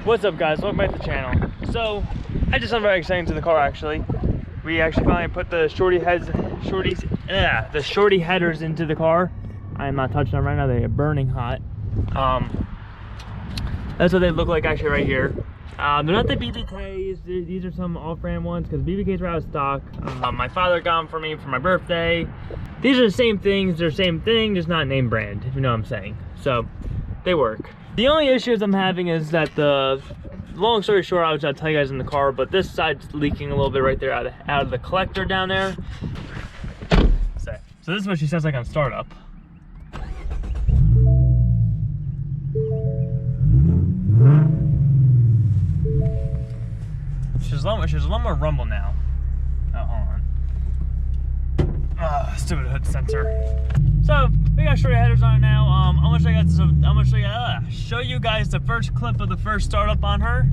What's up, guys? Welcome back to the channel. So I just something very exciting to the car. Actually, we actually finally put the shorty headers into the car. I'm not touching them right now, they are burning hot. That's what they look like actually right here. They're not the BBKs, these are some off-brand ones because BBKs were out of stock. My father got them for me for my birthday. These are the same things, they're the same thing, just not name brand, if you know what I'm saying. So they work. The only issues I'm having is that long story short, I'll tell you guys in the car, but this side's leaking a little bit right there out of the collector down there. So this is what she sounds like on startup. She's a lot more rumble now. Oh, hold on. Stupid hood sensor. So we got shorty headers on it now. I'm gonna show you guys the first clip of the first startup on her.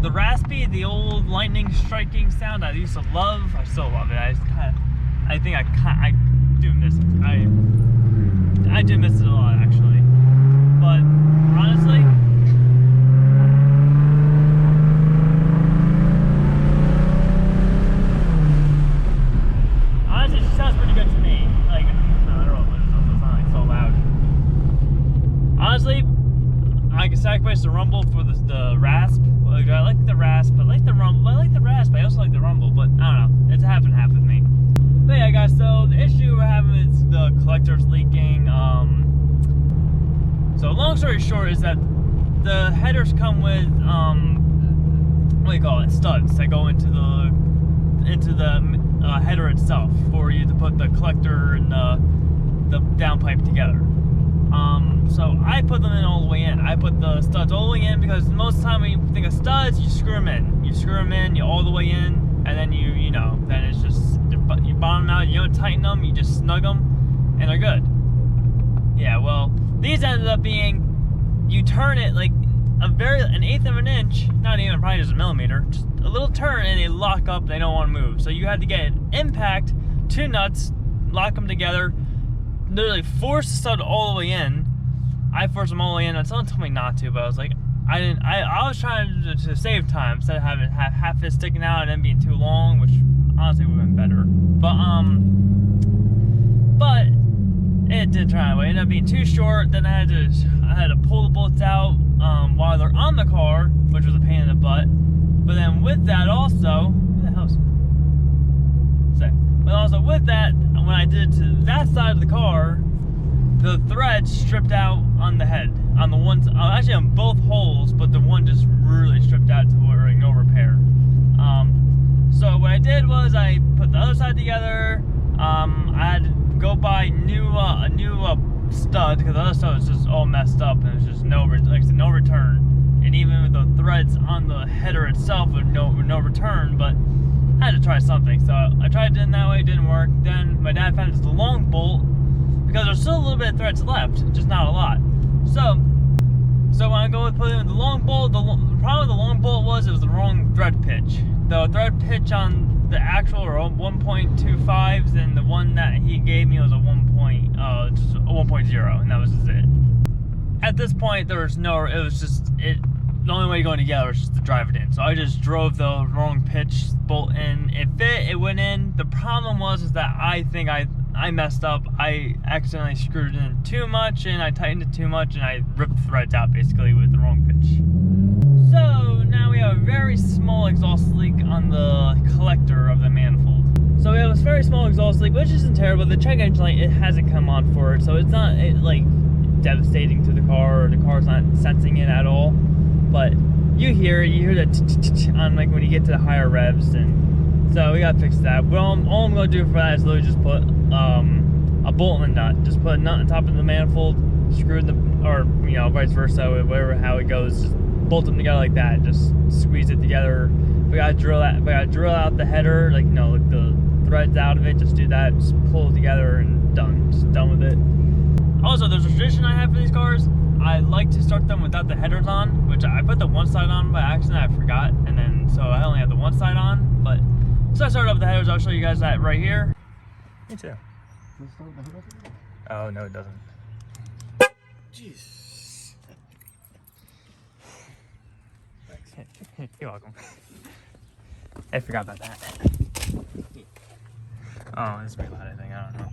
The raspy, the old lightning striking sound I used to love, I still love it. I do miss it. I do miss it a lot actually. But honestly, she sounds pretty good to me. Like, I don't know, but it's not like so loud. Honestly, I can sacrifice the rumble for the rasp. Like, I like the rasp, but I like the rumble. I like the rasp, I also like the rumble, but I don't know. It's half and half with me. But yeah, guys, so the issue we're having is the collector's leaking. So long story short is that the headers come with, what do you call it, studs that go into the header itself for you to put the collector and the downpipe together. So I put them in all the way in. I put the studs all the way in because most of the time when you think of studs, you screw them in. You screw them in, you all the way in, and then you know, then it's just, you bottom them out, you don't tighten them, you just snug them, and they're good. Yeah, well, these ended up being, you turn it like an eighth of an inch, not even probably just a millimeter, just a little turn and they lock up, they don't want to move. So you had to get an impact, two nuts, lock them together, literally force the stud all the way in. I forced them all the way in. Someone told me not to, but I was like, I was trying to save time instead of having half it sticking out and then being too long, which honestly would have been better. But it didn't turn out that way. It ended up being too short. Then I had to pull the bolts out while they're on the car, which was a pain in the butt. But then with that also, who the hell's but also with that, when I did it to that side of the car, the thread stripped out on the head, on the ones, actually on both holes, but the one just really stripped out to where no repair. So what I did was I put the other side together. I had to go buy a new stud because the other stud was just all messed up and it was just no return. And even with the threads on the header itself, with no return, but I had to try something. So I tried doing that way, it didn't work. Then my dad found the long bolt because there's still a little bit of threads left, just not a lot. So when I go with putting in the long bolt, the problem with the long bolt was it was the wrong thread pitch. The thread pitch on the actual are 1.25s, and the one that he gave me was a 1.0, and that was just it. At this point, there was no, it was just, the only way going together was just to drive it in. So I just drove the wrong pitch bolt in. It fit, it went in. The problem was that I think I messed up. I accidentally screwed it in too much and I tightened it too much and I ripped the threads out basically with the wrong pitch. So now we have a very small exhaust leak on the collector of the manifold. So we have this very small exhaust leak, which isn't terrible. The check engine light, it hasn't come on for it, so it's not like devastating to the car, or the car's not sensing it at all. But you hear that on like when you get to the higher revs, and so we gotta fix that. But all I'm gonna do for that is literally just put a bolt and a nut. Just put a nut on top of the manifold, screw them, or you know, vice versa, whatever how it goes. Just bolt them together like that. Just squeeze it together. We gotta drill out the header, like the threads out of it. Just do that. Just pull it together and done. Just done with it. these cars, I like to start them without the headers on, which I put the one side on by accident, I forgot, and then so I only have the one side on, but so I started up with the headers. I'll show you guys that right here. Me too. Oh, no it doesn't. Jeez. Thanks. You're welcome. I forgot about that. Oh, this is pretty loud, I think. I don't know.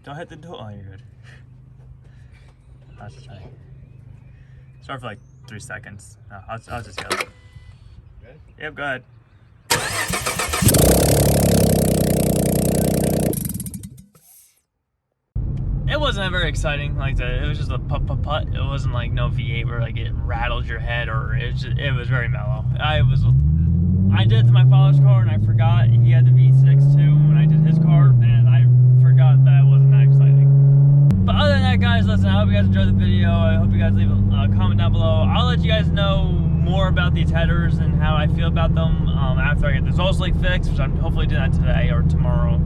Don't hit the door. Oh, you're good. I'll just try. Start for like 3 seconds. No, I'll just go. Good? Yep, go ahead. It wasn't very exciting. Like it was just a putt. It wasn't like no V8 where like it rattled your head, or it was very mellow. I did it to my father's car and I forgot he had the V6 too when I did his car, and I forgot that it wasn't that exciting. But other than that, guys, listen, I hope you guys enjoyed the video. I hope you guys leave a comment down below. I'll let you guys know more about these headers and how I feel about them after I get this Oils leak fixed, which I'm hopefully doing that today or tomorrow.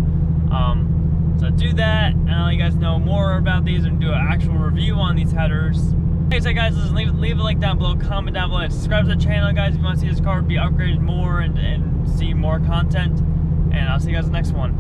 So do that, and I'll let you guys know more about these and do an actual review on these headers. Like I said, guys, listen, leave a link down below, comment down below, and subscribe to the channel, guys, if you want to see this car be upgraded more and see more content. And I'll see you guys in the next one.